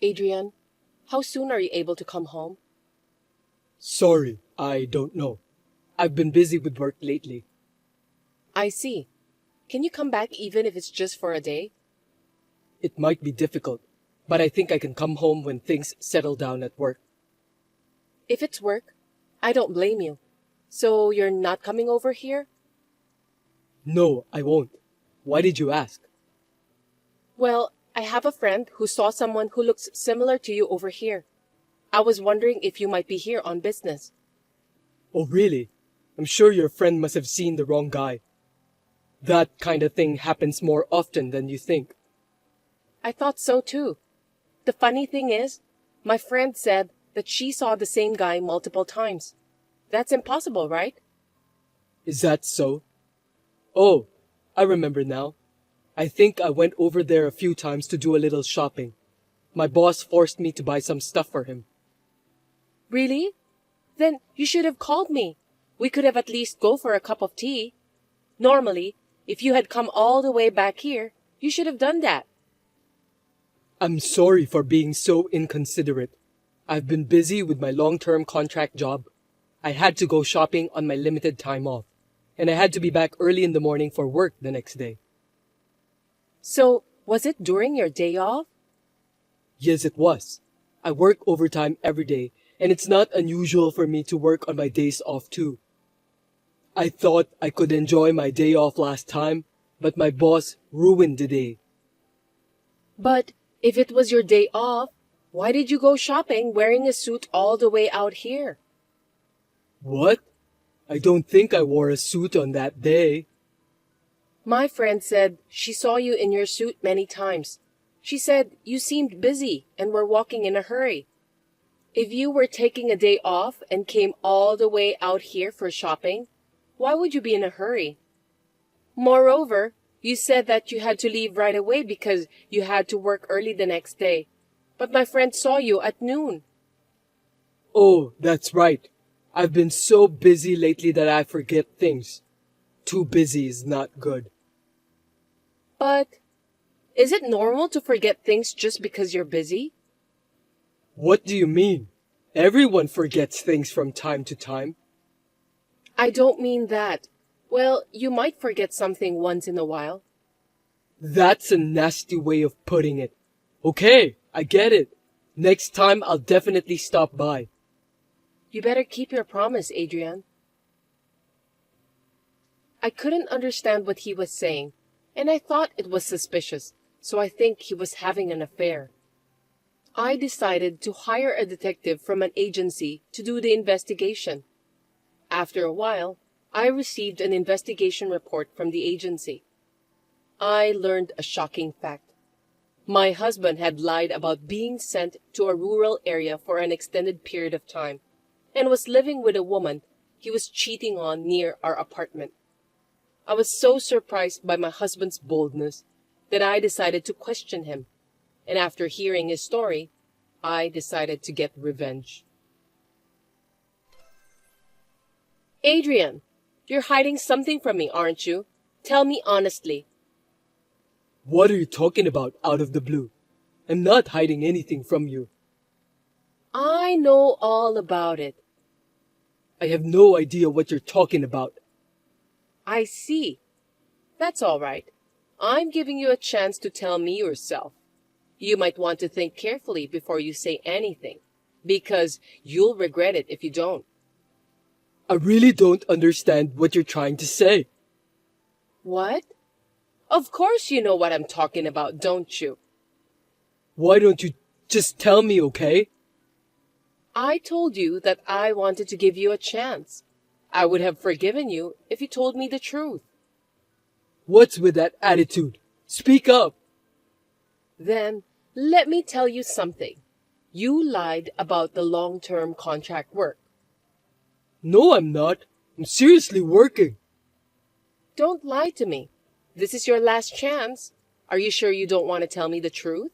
Adrian, how soon are you able to come home? Sorry, I don't know. I've been busy with work lately. I see. Can you come back even if it's just for a day? It might be difficult, but I think I can come home when things settle down at work. If it's work, I don't blame you. So you're not coming over here? No, I won't. Why did you ask? Well, I have a friend who saw someone who looks similar to you over here. I was wondering if you might be here on business. Oh, really? I'm sure your friend must have seen the wrong guy. That kind of thing happens more often than you think. I thought so too. The funny thing is, my friend said that she saw the same guy multiple times. That's impossible, right? Is that so? Oh, I remember now. I think I went over there a few times to do a little shopping. My boss forced me to buy some stuff for him. Really? Then you should have called me. We could have at least go for a cup of tea. Normally, if you had come all the way back here, you should have done that. I'm sorry for being so inconsiderate. I've been busy with my long-term contract job. I had to go shopping on my limited time off, and I had to be back early in the morning for work the next day. So, was it during your day off? Yes, it was. I work overtime every day, and it's not unusual for me to work on my days off too. I thought I could enjoy my day off last time, but my boss ruined the day. But if it was your day off, why did you go shopping wearing a suit all the way out here? What? I don't think I wore a suit on that day. My friend said she saw you in your suit many times. She said you seemed busy and were walking in a hurry. If you were taking a day off and came all the way out here for shopping, why would you be in a hurry? Moreover, you said that you had to leave right away because you had to work early the next day. But my friend saw you at noon. Oh, that's right. I've been so busy lately that I forget things. Too busy is not good. But is it normal to forget things just because you're busy? What do you mean? Everyone forgets things from time to time. I don't mean that. Well, you might forget something once in a while. That's a nasty way of putting it. Okay, I get it. Next time I'll definitely stop by. You better keep your promise, Adrian. I couldn't understand what he was saying, and I thought it was suspicious, so I think he was having an affair. I decided to hire a detective from an agency to do the investigation. After a while, I received an investigation report from the agency. I learned a shocking fact. My husband had lied about being sent to a rural area for an extended period of time and was living with a woman he was cheating on near our apartment. I was so surprised by my husband's boldness that I decided to question him, and after hearing his story, I decided to get revenge. Adrian, you're hiding something from me, aren't you? Tell me honestly. What are you talking about out of the blue? I'm not hiding anything from you. I know all about it. I have no idea what you're talking about. I see. That's all right. I'm giving you a chance to tell me yourself. You might want to think carefully before you say anything, because you'll regret it if you don't. I really don't understand what you're trying to say. What? Of course you know what I'm talking about, don't you? Why don't you just tell me, okay? I told you that I wanted to give you a chance. I would have forgiven you if you told me the truth. What's with that attitude? Speak up. Then, let me tell you something. You lied about the long-term contract work. No, I'm not. I'm seriously working. Don't lie to me. This is your last chance. Are you sure you don't want to tell me the truth?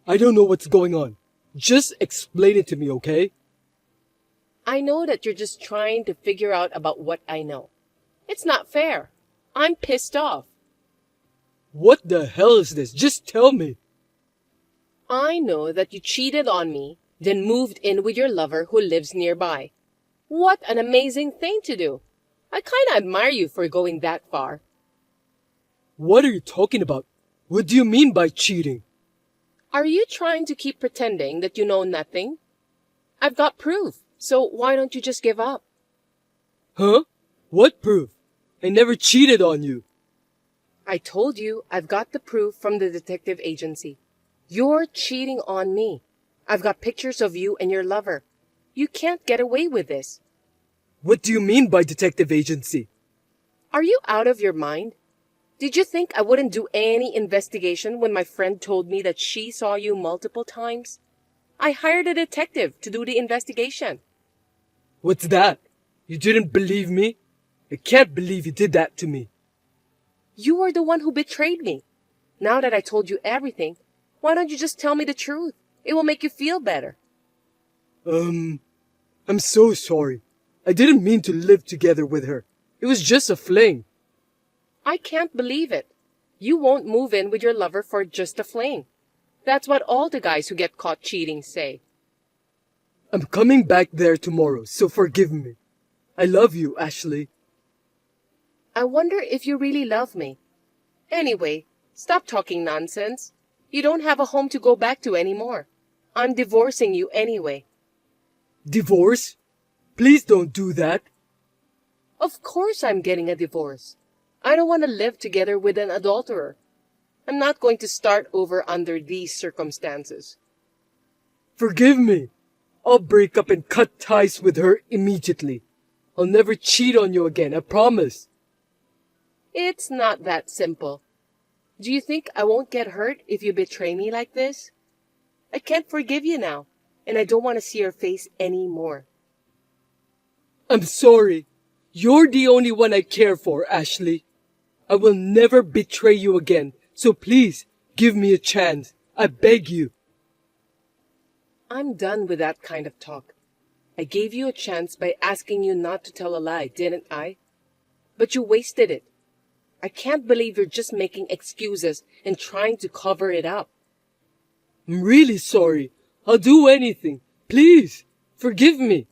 I don't know what's going on. Just explain it to me, okay? I know that you're just trying to figure out about what I know. It's not fair. I'm pissed off. What the hell is this? Just tell me. I know that you cheated on me, then moved in with your lover who lives nearby. What an amazing thing to do. I kinda admire you for going that far. What are you talking about? What do you mean by cheating? Are you trying to keep pretending that you know nothing? I've got proof, so why don't you just give up? Huh? What proof? I never cheated on you. I told you I've got the proof from the detective agency. You're cheating on me. I've got pictures of you and your lover. You can't get away with this. What do you mean by detective agency? Are you out of your mind? Did you think I wouldn't do any investigation when my friend told me that she saw you multiple times? I hired a detective to do the investigation. What's that? You didn't believe me? I can't believe you did that to me. You were the one who betrayed me. Now that I told you everything, why don't you just tell me the truth? It will make you feel better. I'm so sorry. I didn't mean to live together with her. It was just a fling. I can't believe it. You won't move in with your lover for just a fling. That's what all the guys who get caught cheating say. I'm coming back there tomorrow, so forgive me. I love you, Ashley. I wonder if you really love me. Anyway, stop talking nonsense. You don't have a home to go back to anymore. I'm divorcing you anyway. Divorce? Please don't do that. Of course I'm getting a divorce. I don't want to live together with an adulterer. I'm not going to start over under these circumstances. Forgive me. I'll break up and cut ties with her immediately. I'll never cheat on you again, I promise. It's not that simple. Do you think I won't get hurt if you betray me like this? I can't forgive you now, and I don't want to see your face anymore. I'm sorry. You're the only one I care for, Ashley. I will never betray you again, so please give me a chance. I beg you. I'm done with that kind of talk. I gave you a chance by asking you not to tell a lie, didn't I? But you wasted it. I can't believe you're just making excuses and trying to cover it up. I'm really sorry. I'll do anything. Please, forgive me.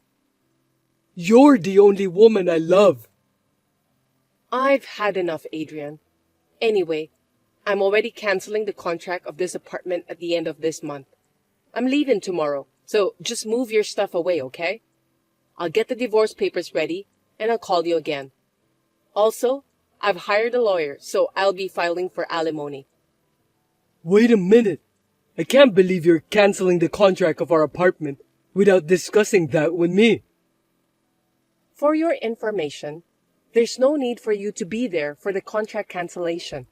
You're the only woman I love. I've had enough, Adrian. Anyway, I'm already canceling the contract of this apartment at the end of this month. I'm leaving tomorrow, so just move your stuff away, okay? I'll get the divorce papers ready, and I'll call you again. Also, I've hired a lawyer, so I'll be filing for alimony. Wait a minute. I can't believe you're canceling the contract of our apartment without discussing that with me. For your information, there's no need for you to be there for the contract cancellation.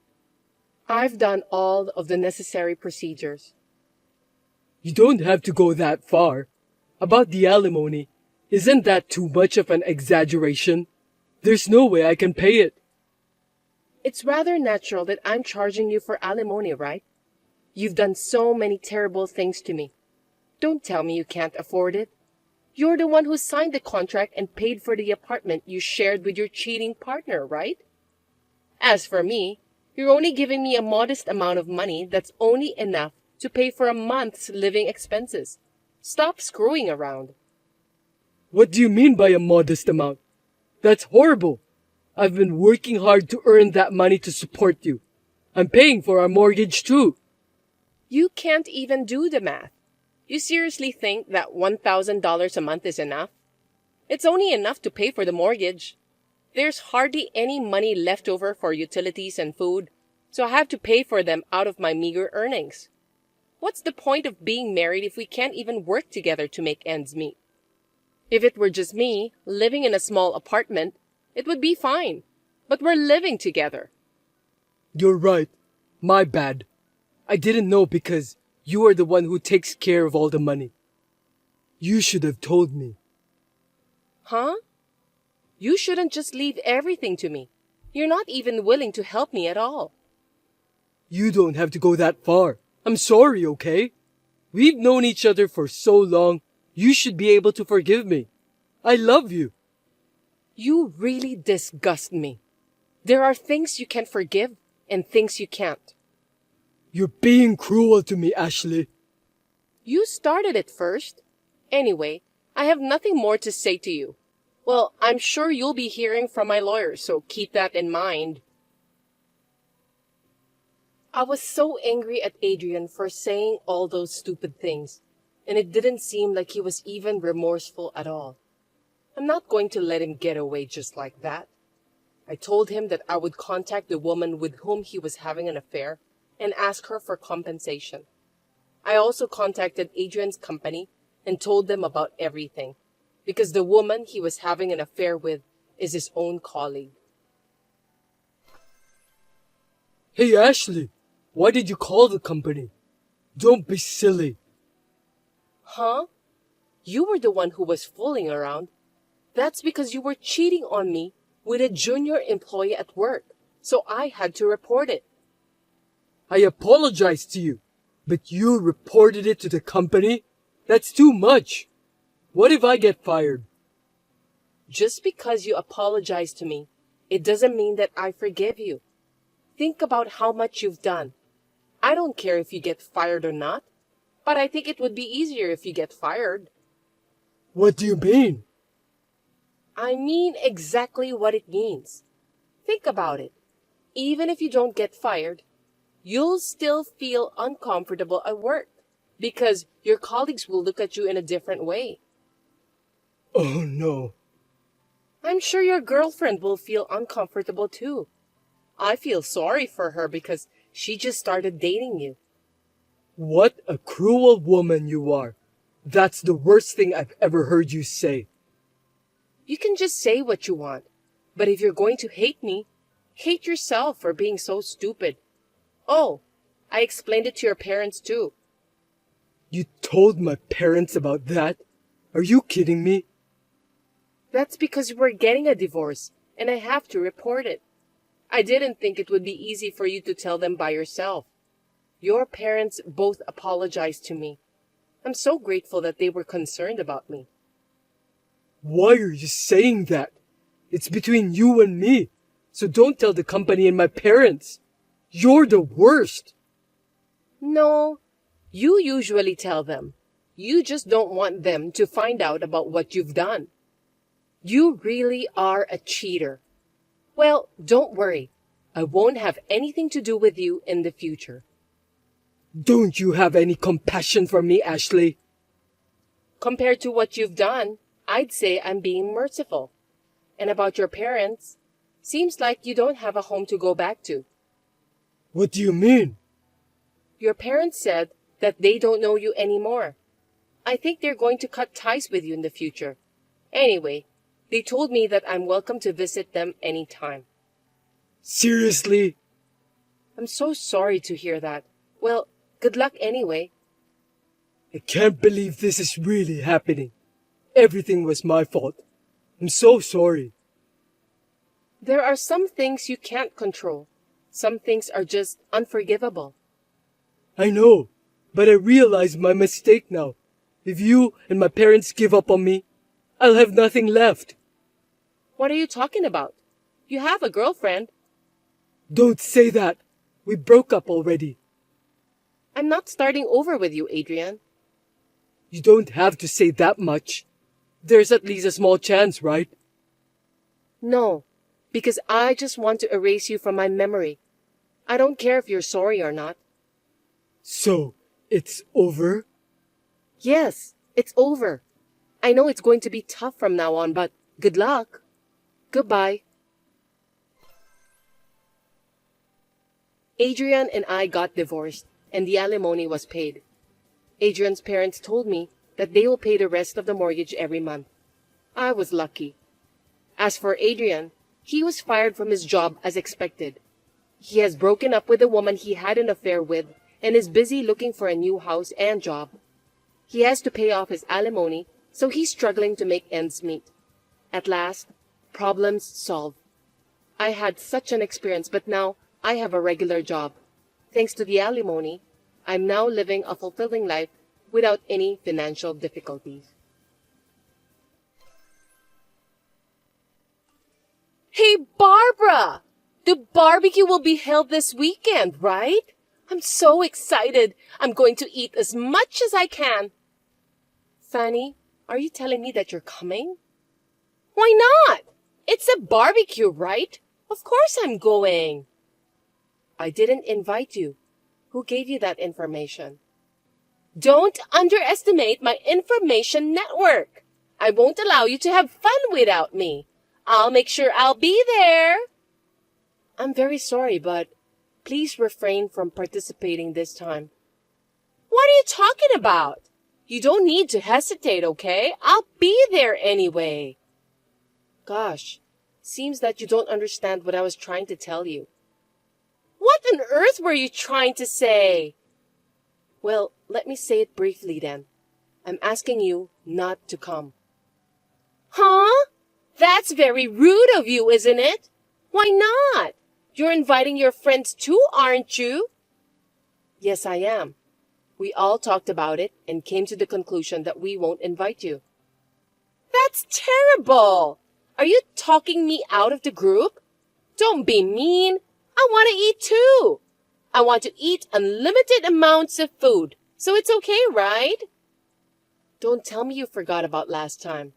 I've done all of the necessary procedures. You don't have to go that far. About the alimony, isn't that too much of an exaggeration? There's no way I can pay it. It's rather natural that I'm charging you for alimony, right? You've done so many terrible things to me. Don't tell me you can't afford it. You're the one who signed the contract and paid for the apartment you shared with your cheating partner, right? As for me, you're only giving me a modest amount of money that's only enough to pay for a month's living expenses. Stop screwing around. What do you mean by a modest amount? That's horrible. I've been working hard to earn that money to support you. I'm paying for our mortgage too. You can't even do the math. You seriously think that $1,000 a month is enough? It's only enough to pay for the mortgage. There's hardly any money left over for utilities and food, so I have to pay for them out of my meager earnings. What's the point of being married if we can't even work together to make ends meet? If it were just me, living in a small apartment, it would be fine. But we're living together. You're right. My bad. I didn't know because you are the one who takes care of all the money. You should have told me. Huh? You shouldn't just leave everything to me. You're not even willing to help me at all. You don't have to go that far. I'm sorry, okay? We've known each other for so long. You should be able to forgive me. I love you. You really disgust me. There are things you can forgive and things you can't. You're being cruel to me, Ashley. You started it first. Anyway, I have nothing more to say to you. Well, I'm sure you'll be hearing from my lawyer, so keep that in mind. I was so angry at Adrian for saying all those stupid things, and it didn't seem like he was even remorseful at all. I'm not going to let him get away just like that. I told him that I would contact the woman with whom he was having an affair and ask her for compensation. I also contacted Adrian's company and told them about everything, because the woman he was having an affair with is his own colleague. Hey Ashley, why did you call the company? Don't be silly. Huh? You were the one who was fooling around. That's because you were cheating on me with a junior employee at work, so I had to report it. I apologize to you, but you reported it to the company? That's too much. What if I get fired? Just because you apologize to me, it doesn't mean that I forgive you. Think about how much you've done. I don't care if you get fired or not, but I think it would be easier if you get fired. What do you mean? I mean exactly what it means. Think about it. Even if you don't get fired, you'll still feel uncomfortable at work because your colleagues will look at you in a different way. Oh no. I'm sure your girlfriend will feel uncomfortable too. I feel sorry for her because she just started dating you. What a cruel woman you are. That's the worst thing I've ever heard you say. You can just say what you want, but if you're going to hate me, hate yourself for being so stupid. Oh, I explained it to your parents too. You told my parents about that? Are you kidding me? That's because we're getting a divorce, and I have to report it. I didn't think it would be easy for you to tell them by yourself. Your parents both apologized to me. I'm so grateful that they were concerned about me. Why are you saying that? It's between you and me, so don't tell the company and my parents. You're the worst. No, you usually tell them. You just don't want them to find out about what you've done. You really are a cheater. Well, don't worry. I won't have anything to do with you in the future. Don't you have any compassion for me, Ashley? Compared to what you've done, I'd say I'm being merciful. And about your parents, seems like you don't have a home to go back to. What do you mean? Your parents said that they don't know you anymore. I think they're going to cut ties with you in the future. Anyway, they told me that I'm welcome to visit them anytime. Seriously? I'm so sorry to hear that. Well, good luck anyway. I can't believe this is really happening. Everything was my fault. I'm so sorry. There are some things you can't control. Some things are just unforgivable. I know, but I realize my mistake now. If you and my parents give up on me, I'll have nothing left. What are you talking about? You have a girlfriend. Don't say that. We broke up already. I'm not starting over with you, Adrian. You don't have to say that much. There's at least a small chance, right? No, because I just want to erase you from my memory. I don't care if you're sorry or not. So, it's over? Yes, it's over. I know it's going to be tough from now on, but good luck. Goodbye. Adrian and I got divorced, and the alimony was paid. Adrian's parents told me that they will pay the rest of the mortgage every month. I was lucky. As for Adrian, he was fired from his job as expected. He has broken up with the woman he had an affair with and is busy looking for a new house and job. He has to pay off his alimony, so he's struggling to make ends meet. At last, problems solved. I had such an experience, but now I have a regular job. Thanks to the alimony, I'm now living a fulfilling life without any financial difficulties. Hey, Barbara! The barbecue will be held this weekend, right? I'm so excited. I'm going to eat as much as I can. Fanny, are you telling me that you're coming? Why not? It's a barbecue, right? Of course I'm going. I didn't invite you. Who gave you that information? Don't underestimate my information network. I won't allow you to have fun without me. I'll make sure I'll be there. I'm very sorry, but please refrain from participating this time. What are you talking about? You don't need to hesitate, okay? I'll be there anyway. Gosh, seems that you don't understand what I was trying to tell you. What on earth were you trying to say? Well, let me say it briefly then. I'm asking you not to come. Huh? That's very rude of you, isn't it? Why not? You're inviting your friends too, aren't you? Yes, I am. We all talked about it and came to the conclusion that we won't invite you. That's terrible! Are you talking me out of the group? Don't be mean. I want to eat too. I want to eat unlimited amounts of food, so it's okay, right? Don't tell me you forgot about last time.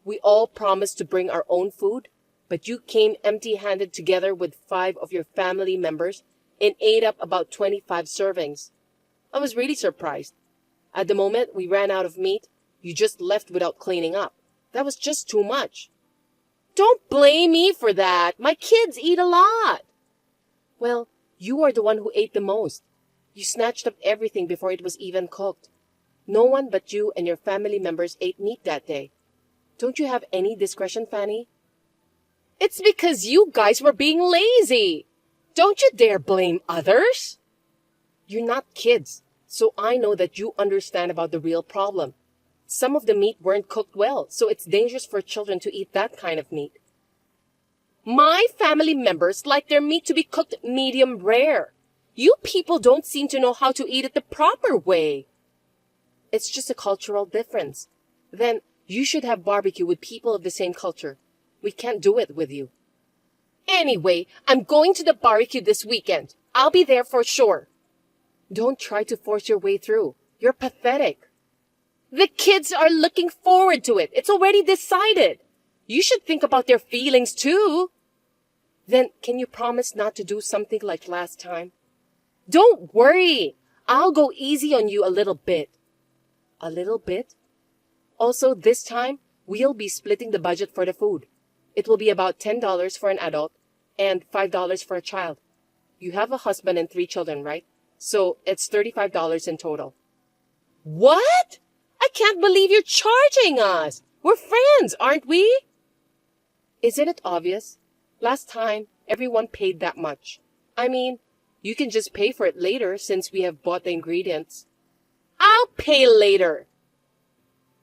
We all promised to bring our own food, but you came empty-handed together with 5 of your family members and ate up about 25 servings. I was really surprised. At the moment we ran out of meat, you just left without cleaning up. That was just too much. Don't blame me for that. My kids eat a lot. Well, you are the one who ate the most. You snatched up everything before it was even cooked. No one but you and your family members ate meat that day. Don't you have any discretion, Fanny? It's because you guys were being lazy. Don't you dare blame others. You're not kids, so I know that you understand about the real problem. Some of the meat weren't cooked well, so it's dangerous for children to eat that kind of meat. My family members like their meat to be cooked medium rare. You people don't seem to know how to eat it the proper way. It's just a cultural difference. Then you should have barbecue with people of the same culture. We can't do it with you. Anyway, I'm going to the barbecue this weekend. I'll be there for sure. Don't try to force your way through. You're pathetic. The kids are looking forward to it. It's already decided. You should think about their feelings too. Then can you promise not to do something like last time? Don't worry. I'll go easy on you a little bit. A little bit? Also, this time, we'll be splitting the budget for the food. It will be about $10 for an adult and $5 for a child. You have a husband and 3 children, right? So it's $35 in total. What? I can't believe you're charging us. We're friends, aren't we? Isn't it obvious? Last time, everyone paid that much. I mean, you can just pay for it later since we have bought the ingredients. I'll pay later.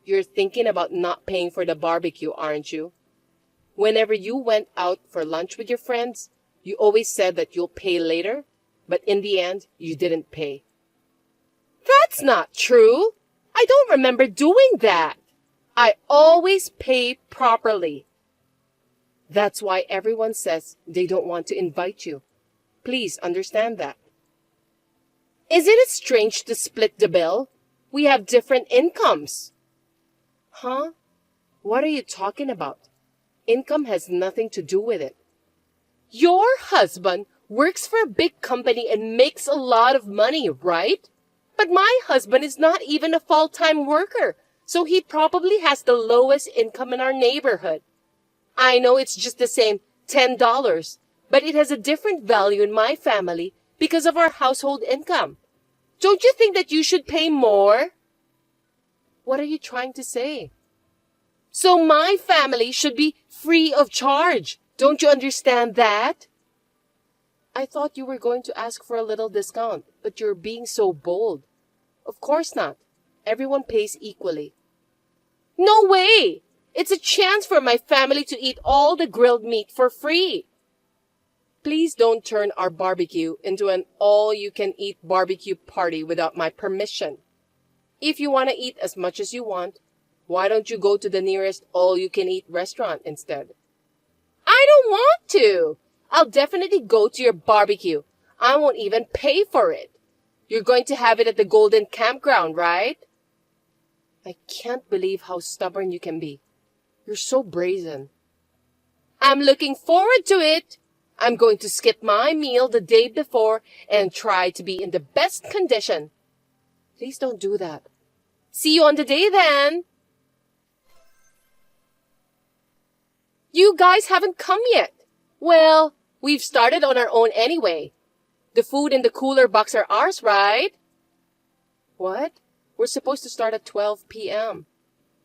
You're thinking about not paying for the barbecue, aren't you? Whenever you went out for lunch with your friends, you always said that you'll pay later, but in the end, you didn't pay. That's not true. I don't remember doing that. I always pay properly. That's why everyone says they don't want to invite you. Please understand that. Isn't it strange to split the bill? We have different incomes. Huh? What are you talking about? Income has nothing to do with it. Your husband works for a big company and makes a lot of money, right? But my husband is not even a full-time worker, so he probably has the lowest income in our neighborhood. I know it's just the same $10, but it has a different value in my family because of our household income. Don't you think that you should pay more? What are you trying to say? So my family should be free of charge. Don't you understand that? I thought you were going to ask for a little discount, but you're being so bold. Of course not. Everyone pays equally. No way! It's a chance for my family to eat all the grilled meat for free. Please don't turn our barbecue into an all-you-can-eat barbecue party without my permission. If you want to eat as much as you want, why don't you go to the nearest all-you-can-eat restaurant instead? I don't want to. I'll definitely go to your barbecue. I won't even pay for it. You're going to have it at the Golden Campground, right? I can't believe how stubborn you can be. You're so brazen. I'm looking forward to it. I'm going to skip my meal the day before and try to be in the best condition. Please don't do that. See you on the day then. You guys haven't come yet. Well, we've started on our own anyway. The food in the cooler box are ours, right? What? We're supposed to start at 12 p.m.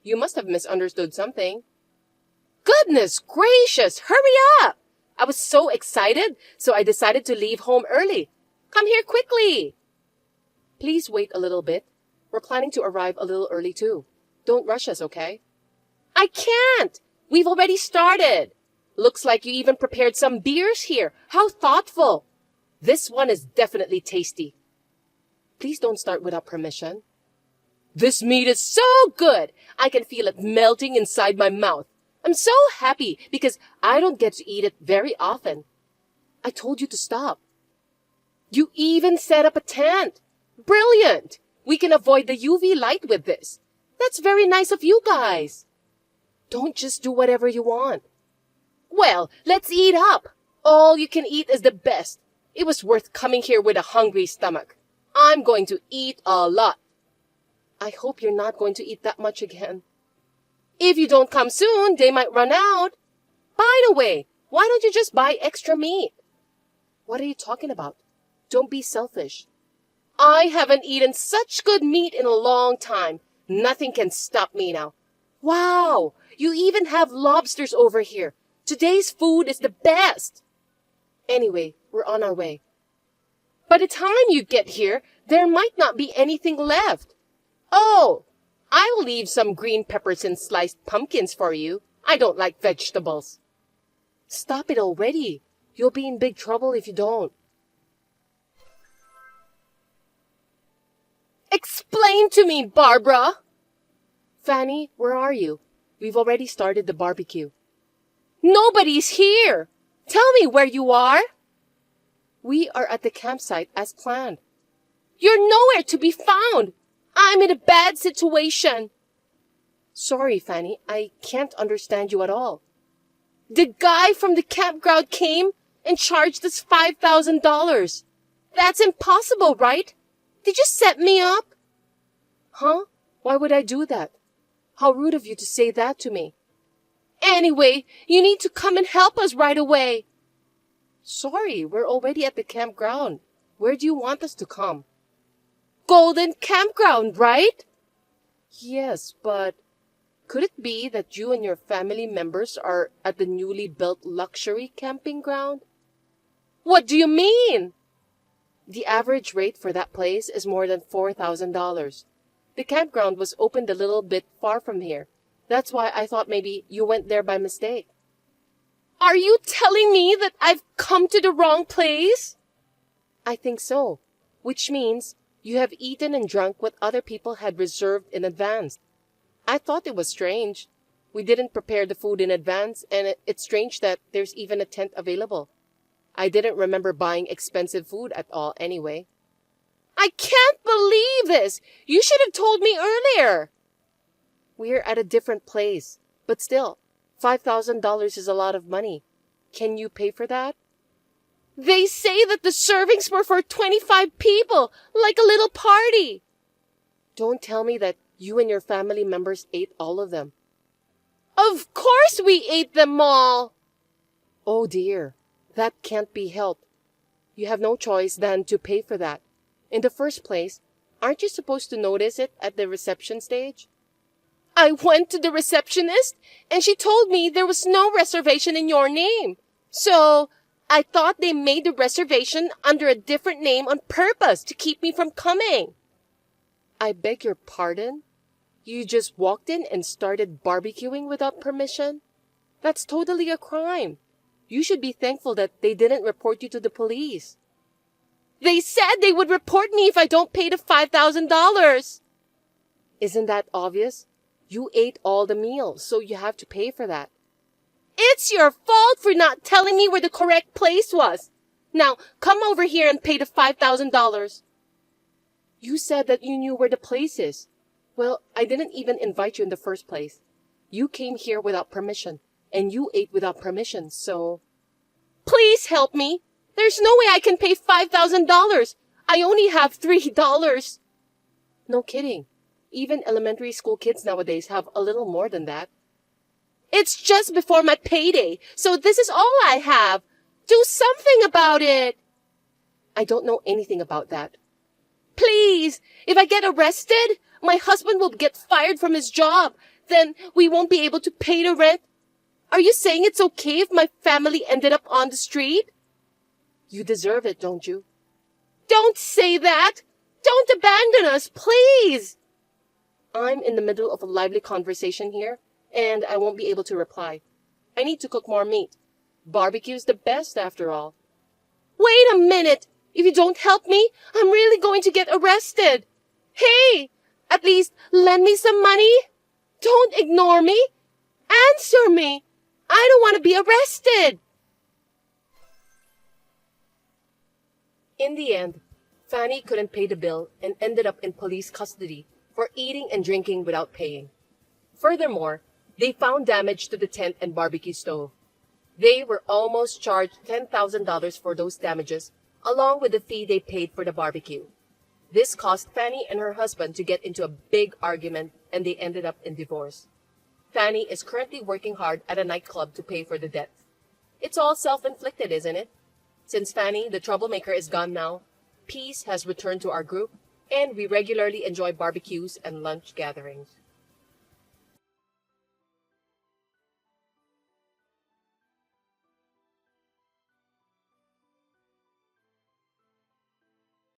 You must have misunderstood something. Goodness gracious, hurry up! I was so excited, so I decided to leave home early. Come here quickly. Please wait a little bit. We're planning to arrive a little early too. Don't rush us, okay? I can't! We've already started. Looks like you even prepared some beers here. How thoughtful. This one is definitely tasty. Please don't start without permission. This meat is so good. I can feel it melting inside my mouth. I'm so happy because I don't get to eat it very often. I told you to stop. You even set up a tent. Brilliant. We can avoid the UV light with this. That's very nice of you guys. Don't just do whatever you want. Well, let's eat up. All you can eat is the best. It was worth coming here with a hungry stomach. I'm going to eat a lot. I hope you're not going to eat that much again. If you don't come soon, they might run out. By the way, why don't you just buy extra meat? What are you talking about? Don't be selfish. I haven't eaten such good meat in a long time. Nothing can stop me now. Wow, you even have lobsters over here. Today's food is the best. Anyway, we're on our way. By the time you get here, there might not be anything left. Oh, I'll leave some green peppers and sliced pumpkins for you. I don't like vegetables. Stop it already. You'll be in big trouble if you don't. Explain to me, Barbara. Fanny, where are you? We've already started the barbecue. Nobody's here. Tell me where you are. We are at the campsite as planned. You're nowhere to be found. I'm in a bad situation. Sorry, Fanny, I can't understand you at all. The guy from the campground came and charged us $5,000. That's impossible, right? Did you set me up? Huh? Why would I do that? How rude of you to say that to me. Anyway, you need to come and help us right away. Sorry, we're already at the campground. Where do you want us to come? Golden Campground, right? Yes, but could it be that you and your family members are at the newly built luxury camping ground? What do you mean? The average rate for that place is more than $4,000. The campground was opened a little bit far from here. That's why I thought maybe you went there by mistake. Are you telling me that I've come to the wrong place? I think so, which means you have eaten and drunk what other people had reserved in advance. I thought it was strange. We didn't prepare the food in advance, and it's strange that there's even a tent available. I didn't remember buying expensive food at all anyway. I can't believe this! You should have told me earlier! We're at a different place, but still, $5,000 is a lot of money. Can you pay for that? They say that the servings were for 25 people, like a little party. Don't tell me that you and your family members ate all of them. Of course we ate them all! Oh dear, that can't be helped. You have no choice than to pay for that. In the first place, aren't you supposed to notice it at the reception stage? I went to the receptionist, and she told me there was no reservation in your name. So, I thought they made the reservation under a different name on purpose to keep me from coming. I beg your pardon? You just walked in and started barbecuing without permission? That's totally a crime. You should be thankful that they didn't report you to the police. They said they would report me if I don't pay the $5,000. Isn't that obvious? You ate all the meals, so you have to pay for that. It's your fault for not telling me where the correct place was. Now, come over here and pay the $5,000. You said that you knew where the place is. Well, I didn't even invite you in the first place. You came here without permission, and you ate without permission, so... Please help me! There's no way I can pay $5,000! I only have $3! No kidding. Even elementary school kids nowadays have a little more than that. It's just before my payday, so this is all I have. Do something about it! I don't know anything about that. Please! If I get arrested, my husband will get fired from his job. Then we won't be able to pay the rent. Are you saying it's okay if my family ended up on the street? You deserve it, don't you? Don't say that! Don't abandon us, please! I'm in the middle of a lively conversation here, and I won't be able to reply. I need to cook more meat. Barbecue's the best, after all. Wait a minute! If you don't help me, I'm really going to get arrested. Hey! At least lend me some money. Don't ignore me. Answer me. I don't want to be arrested. In the end, Fanny couldn't pay the bill and ended up in police custody for eating and drinking without paying. Furthermore, they found damage to the tent and barbecue stove. They were almost charged $10,000 for those damages, along with the fee they paid for the barbecue. This caused Fanny and her husband to get into a big argument, and they ended up in divorce. Fanny is currently working hard at a nightclub to pay for the debt. It's all self-inflicted, isn't it? Since Fanny, the troublemaker, is gone now, peace has returned to our group, and we regularly enjoy barbecues and lunch gatherings.